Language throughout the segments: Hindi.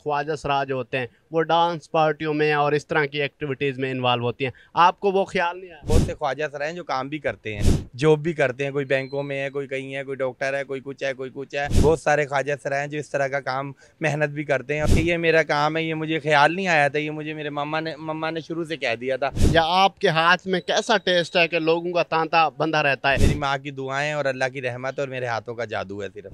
ख्वाजा सराज होते हैं वो डांस पार्टियों में और इस तरह की एक्टिविटीज़ में इन्वॉल्व होती हैं, आपको वो ख्याल नहीं आया? बहुत से ख्वाजा सर हैं जो काम भी करते हैं, जॉब भी करते हैं, कोई बैंकों में है, कोई कहीं है, कोई डॉक्टर है, कोई कुछ है, कोई कुछ है। बहुत सारे ख्वाजा सर हैं जो इस तरह का काम मेहनत भी करते हैं। कि ये मेरा काम है, ये मुझे ख्याल नहीं आया था, ये मुझे मेरे मम्मा ने शुरू से कह दिया था। या आपके हाथ में कैसा टेस्ट है कि लोगों का तांता बंधा रहता है? मेरी माँ की दुआएं और अल्लाह की रहमत और मेरे हाथों का जादू है सिर्फ।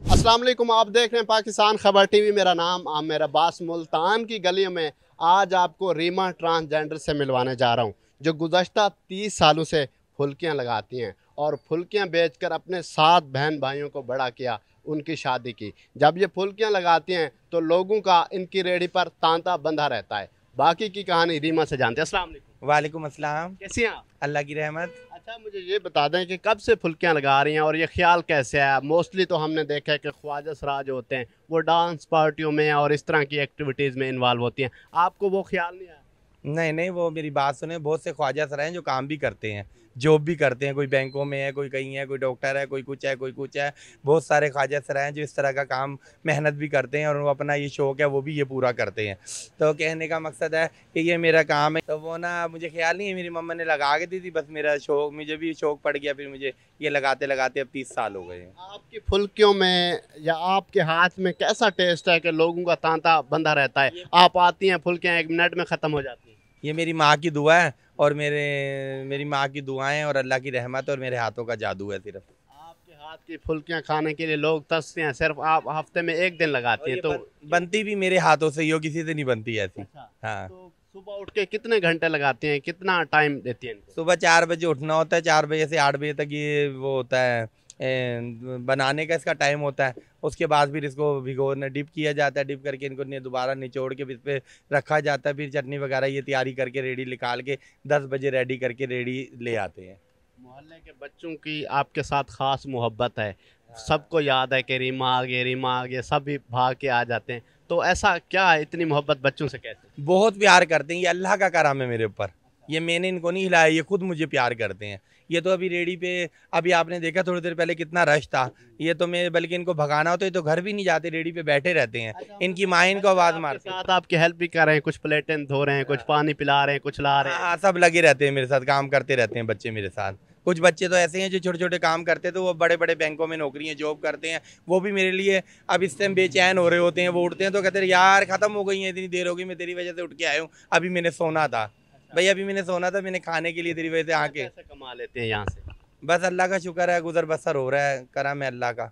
अस्सलाम वालेकुम, आप देख रहे हैं पाकिस्तान खबर टीवी। मेरा नाम आमिर अब्बास। मुल्तान की गलियों में आज आपको रीमा ट्रांसजेंडर से मिलवाने जा रहा हूं, जो गुज़श्ता 30 सालों से फुल्कियां लगाती हैं और फुल्कियां बेचकर अपने 7 बहन भाइयों को बड़ा किया, उनकी शादी की। जब ये फुल्कियां लगाती हैं तो लोगों का इनकी रेहड़ी पर तांता बंधा रहता है। बाकी की कहानी रीमा से जानते हैं। अस्सलाम वालेकुम। वालेकुम अस्सलाम। कैसी हैं आप? अल्लाह की रहमत। अच्छा, मुझे ये बता दें कि कब से फुल्कियां लगा रही हैं और ये ख्याल कैसे आया? मोस्टली तो हमने देखा है कि ख्वाजा सराज होते हैं वो डांस पार्टियों में और इस तरह की एक्टिविटीज़ में इन्वॉल्व होती हैं, आपको वो ख्याल नहीं आया? नहीं नहीं, वो मेरी बात सुने, बहुत से ख्वाजा सर हैं जो काम भी करते हैं, जॉब भी करते हैं, कोई बैंकों में है, कोई कहीं है, कोई डॉक्टर है, कोई कुछ है, कोई कुछ है। बहुत सारे ख्वाजा सर हैं जो इस तरह का काम मेहनत भी करते हैं और वो अपना ये शौक़ है वो भी ये पूरा करते हैं। तो कहने का मकसद है कि ये मेरा काम है। तो वो ना मुझे ख्याल नहीं है, मेरी मम्मा ने लगा के दी थी, बस मेरा शौक़, मुझे भी शौक़ पड़ गया, फिर मुझे ये लगाते लगाते अब 30 साल हो गए हैं। आपकी फुल्कियों में या आपके हाथ में कैसा टेस्ट है कि लोगों का तांता बंधा रहता है? आप आती हैं, फुल्कियाँ 1 मिनट में ख़त्म हो जाती हैं। ये मेरी माँ की दुआ है और मेरी माँ की दुआएं और अल्लाह की रहमत और मेरे हाथों का जादू है सिर्फ। आपके हाथ की फुल्कियाँ खाने के लिए लोग तरसते हैं, सिर्फ आप हफ्ते में 1 दिन लगाती हैं तो बनती भी मेरे हाथों से ही हो, किसी से नहीं बनती ऐसी। अच्छा, हाँ। तो सुबह उठ के कितने घंटे लगाती हैं, कितना टाइम देती हैं इनको? सुबह 4 बजे उठना होता है, 4 बजे से 8 बजे तक ये वो होता है, बनाने का इसका टाइम होता है। उसके बाद फिर इसको भिगोने डिप किया जाता है, डिप करके इनको दोबारा निचोड़ के इस पे रखा जाता है, फिर चटनी वगैरह ये तैयारी करके रेडी निकाल के 10 बजे रेडी करके रेडी ले आते हैं। मोहल्ले के बच्चों की आपके साथ खास मोहब्बत है, सबको याद है कि रीमा आ गई, रीमा आ गई, सब भी भाग के आ जाते हैं। तो ऐसा क्या है, इतनी मोहब्बत बच्चों से कहते हैं? बहुत प्यार करते हैं, ये अल्लाह का करम है मेरे ऊपर। ये मैंने इनको नहीं हिलाया, ये खुद मुझे प्यार करते हैं। ये तो अभी रेडी पे, अभी आपने देखा थोड़ी देर पहले कितना रश था। ये तो मैं बल्कि इनको भगाना होता है तो घर भी नहीं जाते, रेडी पे बैठे रहते हैं। इनकी माँ इनको आवाज़ मारती है। साथ आपकी हेल्प भी कर रहे हैं, कुछ प्लेटें धो रहे हैं, कुछ पानी पिला रहे हैं, कुछ ला रहे हैं। हाँ, सब लगे रहते हैं मेरे साथ, काम करते रहते हैं बच्चे मेरे साथ। कुछ बच्चे तो ऐसे हैं जो छोटे छोटे काम करते हैं, तो वो बड़े बड़े बैंकों में नौकरियां जॉब करते हैं। वो भी मेरे लिए अब इस टाइम बेचैन हो रहे होते हैं। वो उठते हैं तो कहते हैं यार ख़त्म हो गई है, इतनी देर हो गई, मैं तेरी वजह से उठ के आया हूँ, अभी मैंने सोना था। भाई अभी मैंने सोना था, मैंने खाने के लिए तेरी वजह से आके। कैसे कमा लेते हैं यहाँ से? बस अल्लाह का शुक्र है, गुजर बसर हो रहा है, करम है अल्लाह का।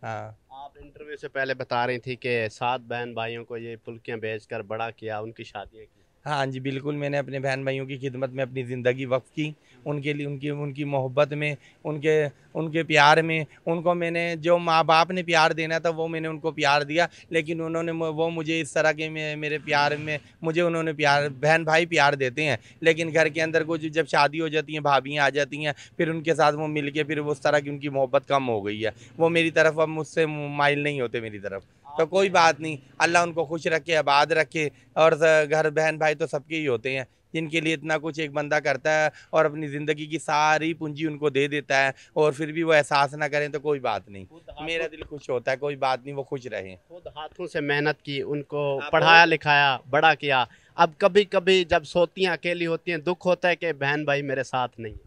हाँ। आप इंटरव्यू से पहले बता रही थी कि 7 बहन भाइयों को ये फुल्कियाँ बेचकर बड़ा किया, उनकी शादियाँ की। हाँ जी, बिल्कुल, मैंने अपने बहन भाइयों की खिदमत में अपनी ज़िंदगी वक़्फ़ की। उनके लिए, उनकी उनकी मोहब्बत में, उनके उनके प्यार में, उनको मैंने जो माँ बाप ने प्यार देना था वो मैंने उनको प्यार दिया। लेकिन उन्होंने वो मुझे इस तरह के मेरे प्यार में मुझे उन्होंने प्यार, बहन भाई प्यार देते हैं, लेकिन घर के अंदर कुछ जब शादी हो जाती है, भाभियाँ आ जाती हैं, फिर उनके साथ वो मिल के फिर उस तरह की उनकी मोहब्बत कम हो गई है। वो मेरी तरफ अब मुझसे माइल नहीं होते मेरी तरफ। तो कोई बात नहीं, अल्लाह उनको खुश रखे, आबाद रखे। और घर बहन भाई तो सबके ही होते हैं, जिनके लिए इतना कुछ एक बंदा करता है और अपनी ज़िंदगी की सारी पूंजी उनको दे देता है और फिर भी वो एहसास ना करें तो कोई बात नहीं, मेरा दिल खुश होता है। कोई बात नहीं, वो खुश रहें। खुद हाथों से मेहनत की, उनको पढ़ाया लिखाया, बड़ा किया। अब कभी कभी जब सोती हैं, अकेली होती हैं, दुख होता है कि बहन भाई मेरे साथ नहीं है।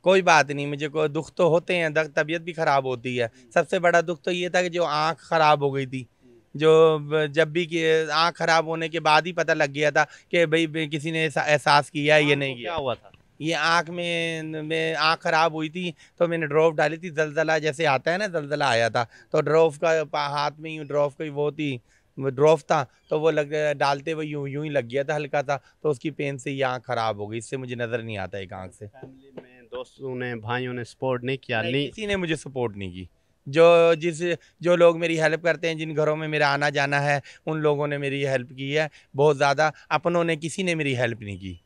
कोई बात नहीं, मुझे कोई दुख तो होते हैं, तबीयत भी ख़राब होती है। सबसे बड़ा दुख तो ये था कि जो आँख ख़राब हो गई थी, जब भी कि आँख ख़राब होने के बाद ही पता लग गया था कि भाई किसी ने एहसास किया है, ये नहीं किया। क्या हुआ था? ये आँख में आँख ख़राब हुई थी, तो मैंने ड्रॉप डाली थी। ज़लज़ला जैसे आता है ना, ज़लज़ला आया था, तो ड्रॉप का हाथ में ही ड्रॉप की वो थी, वो ड्रॉप था, तो वो डालते हुए यूँ यूँ ही लग गया था हल्का सा, तो उसकी पेन से ये आँख ख़राब हो गई। इससे मुझे नज़र नहीं आता एक आँख से। फैमिली में दोस्तों ने, भाइयों ने सपोर्ट नहीं किया? नहीं, किसी ने मुझे सपोर्ट नहीं की। जो लोग मेरी हेल्प करते हैं, जिन घरों में मेरा आना जाना है, उन लोगों ने मेरी हेल्प की है बहुत ज़्यादा। अपनों ने, किसी ने मेरी हेल्प नहीं की।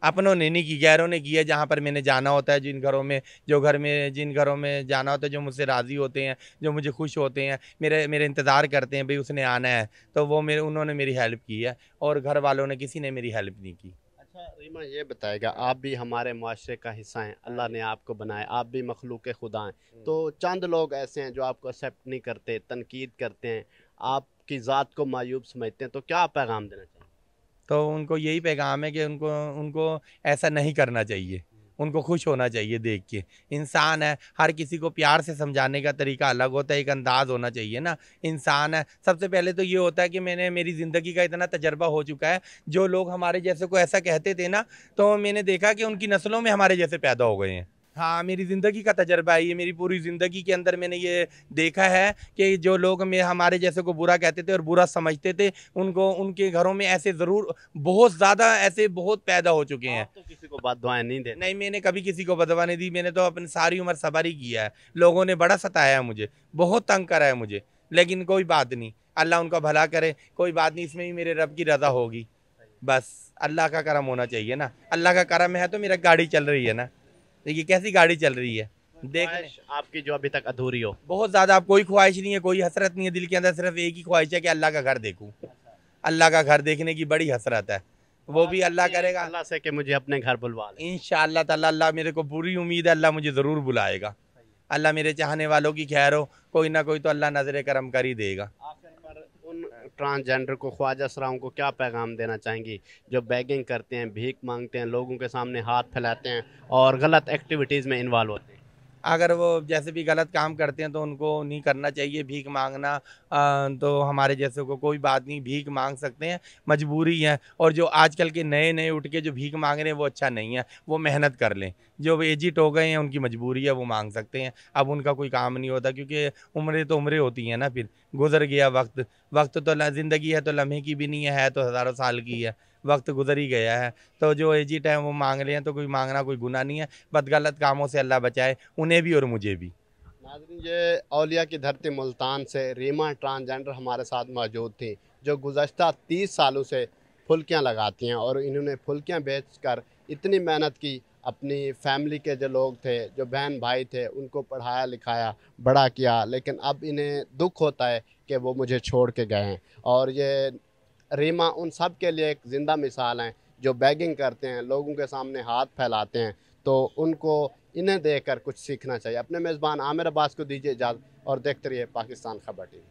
अपनों ने नहीं की, गैरों ने की है। जहाँ पर मैंने जाना होता है, जिन घरों में जाना होता है, जो मुझसे राज़ी होते हैं, जो मुझे खुश होते हैं, मेरे इंतज़ार करते हैं, भाई उसने आना है, तो वो उन्होंने मेरी हेल्प की है। और घर वालों ने, किसी ने मेरी हेल्प नहीं की। अच्छा रीमा ये बताएगा, आप भी हमारे माशरे का हिस्सा हैं, अल्लाह ने आपको बनाया, आप भी मखलूक खुदा हैं। तो चंद लोग ऐसे हैं जो आपको एक्सेप्ट नहीं करते, तनकीद करते हैं, आपकी ज़ात को मायूब समझते हैं, तो क्या पैगाम देना चाहिए? तो उनको यही पैगाम है कि उनको उनको ऐसा नहीं करना चाहिए। उनको खुश होना चाहिए देख के। इंसान है, हर किसी को प्यार से समझाने का तरीका अलग होता है, एक अंदाज़ होना चाहिए ना। इंसान है, सबसे पहले तो ये होता है कि मेरी ज़िंदगी का इतना तजुर्बा हो चुका है, जो लोग हमारे जैसे को ऐसा कहते थे ना, तो मैंने देखा कि उनकी नस्लों में हमारे जैसे पैदा हो गए हैं। हाँ, मेरी ज़िंदगी का तजुर्बा है ये, मेरी पूरी ज़िंदगी के अंदर मैंने ये देखा है कि जो लोग हमारे जैसे को बुरा कहते थे और बुरा समझते थे, उनको उनके घरों में ऐसे ज़रूर बहुत ज़्यादा ऐसे बहुत पैदा हो चुके हैं। आप तो किसी को बददुआएं नहीं देते। नहीं, मैंने कभी किसी को बददुआ नहीं दी, मैंने तो अपनी सारी उम्र सब्र ही किया है। लोगों ने बड़ा सताया है मुझे, बहुत तंग करा है मुझे, लेकिन कोई बात नहीं, अल्लाह उनका भला करे, कोई बात नहीं, इसमें भी मेरे रब की रज़ा होगी। बस अल्लाह का करम होना चाहिए ना, अल्लाह का करम है तो मेरा गाड़ी चल रही है ना। देखिए कैसी गाड़ी चल रही है, देख लें। ख्वाहिश आपकी जो अभी तक अधूरी हो। बहुत ज़्यादा, अब कोई ख्वाहिश नहीं है, कोई हसरत नहीं है दिल के अंदर, सिर्फ एक ही ख्वाहिश है कि अल्लाह का घर देखूं। अल्लाह का घर देखने की बड़ी हसरत है, वो भी अल्लाह करेगा अल्लाह से कि मुझे अपने घर बुलवा ले। इंशाअल्लाह ताला। अल्लाह, मेरे को पूरी उम्मीद है अल्लाह मुझे ज़रूर बुलाएगा। अल्लाह मेरे चाहने वालों की खैर हो, कोई ना कोई तो अल्लाह नज़र करम कर ही देगा। आखिर पर उन ट्रांसजेंडर को, ख्वाजा सराओं को क्या पैगाम देना चाहेंगी जो बैगिंग करते हैं, भीख मांगते हैं, लोगों के सामने हाथ फैलाते हैं और गलत एक्टिविटीज़ में इन्वॉल्व होते हैं? अगर वो जैसे भी गलत काम करते हैं तो उनको नहीं करना चाहिए, भीख मांगना। तो हमारे जैसे को कोई बात नहीं, भीख मांग सकते हैं, मजबूरी है। और जो आजकल के नए नए उठ के जो भीख मांग रहे हैं वो अच्छा नहीं है, वो मेहनत कर लें। जो एजिट हो गए हैं उनकी मजबूरी है, वो मांग सकते हैं, अब उनका कोई काम नहीं होता, क्योंकि उम्रें तो उम्रें होती हैं ना, फिर गुजर गया वक्त। वक्त तो ज़िंदगी है तो लम्हे की भी नहीं है तो हज़ारों साल की है, वक्त गुजर ही गया है। तो जो एजिट हैं वो मांग रहे हैं, तो कोई मांगना कोई गुनाह नहीं है, बद गलत कामों से अल्लाह बचाए उन्हें भी और मुझे भी। नाज़रीन, ये औलिया की धरती मुल्तान से रीमा ट्रांसजेंडर हमारे साथ मौजूद थी, जो गुज़श्ता 30 सालों से फुल्कियाँ लगाती हैं और इन्होंने फुल्कियाँ बेचकर इतनी मेहनत की, अपनी फैमिली के जो लोग थे, जो बहन भाई थे, उनको पढ़ाया लिखाया, बड़ा किया, लेकिन अब इन्हें दुख होता है कि वो मुझे छोड़ के गए हैं। और ये रीमा उन सब के लिए एक ज़िंदा मिसाल हैं, जो बेगिंग करते हैं, लोगों के सामने हाथ फैलाते हैं, तो उनको इन्हें देखकर कुछ सीखना चाहिए। अपने मेज़बान आमिर अब्बास को दीजिए इजाज़त और देखते रहिए पाकिस्तान खबर टीवी।